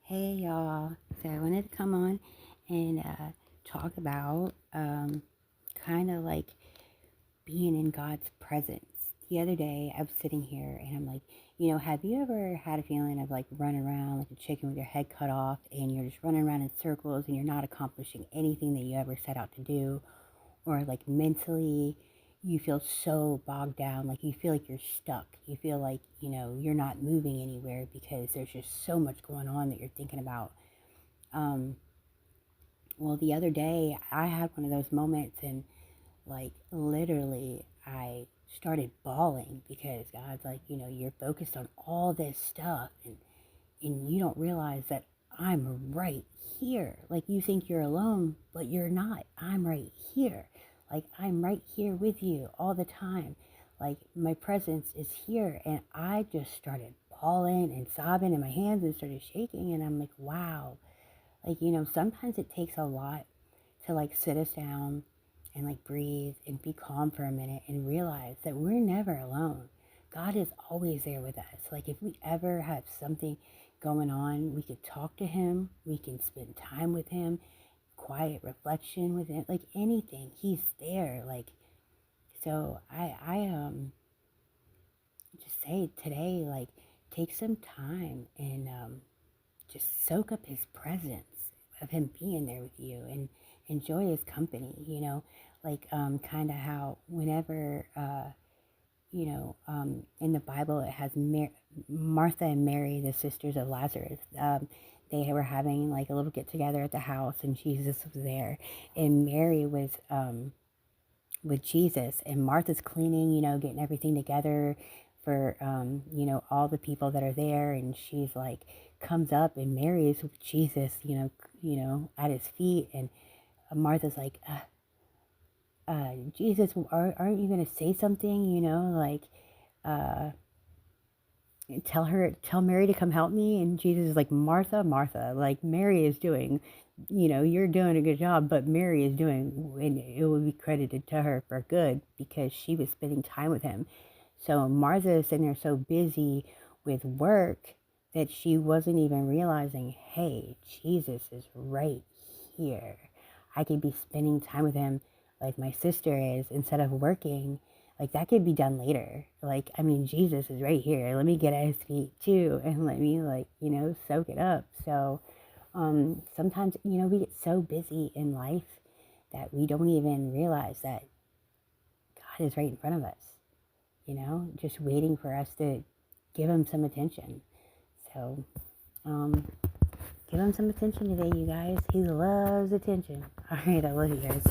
Hey y'all. So I wanted to come on and talk about kind of like being in God's presence. The other day I was sitting here and I'm like, have you ever had a feeling of like running around like a chicken with your head cut off and you're just running around in circles and you're not accomplishing anything that you ever set out to do? Or like mentally you feel so bogged down, like you feel like you're stuck. You feel like, you're not moving anywhere because there's just so much going on that you're thinking about. Um, well, the other day I had one of those moments and like literally I started bawling because God's like, you're focused on all this stuff and you don't realize that I'm right here. Like you think you're alone, but you're not. I'm right here. Like I'm right here with you all the time. Like my presence is here. And I just started bawling and sobbing and my hands and started shaking. And I'm like, wow. Like, sometimes it takes a lot to like sit us down and like breathe and be calm for a minute and realize that we're never alone. God is always there with us. Like if we ever have something going on, we could talk to him, we can spend time with him, quiet reflection with him, like anything. He's there. Like so I just say today, like take some time and just soak up his presence of him being there with you and enjoy his company, like kind of how whenever, in the Bible it has Martha and Mary, the sisters of Lazarus. They were having like a little get together at the house and Jesus was there and Mary was with Jesus and Martha's cleaning, getting everything together for, all the people that are there. And she's like, comes up and Mary is with Jesus, at his feet. And Martha's like, Jesus, aren't you going to say something, like, uh, tell Mary to come help me. And Jesus is like, Martha, Martha, like Mary is doing, you're doing a good job, but Mary is doing, and it will be credited to her for good because she was spending time with him. So Martha is sitting there so busy with work that she wasn't even realizing, hey, Jesus is right here. I could be spending time with him like my sister is instead of working. Like that could be done later. Like, I mean, Jesus is right here. Let me get at his feet too and let me like, soak it up. So sometimes, we get so busy in life that we don't even realize that God is right in front of us, just waiting for us to give him some attention. So um, give him some attention today, you guys. He loves attention. All right, I love you guys.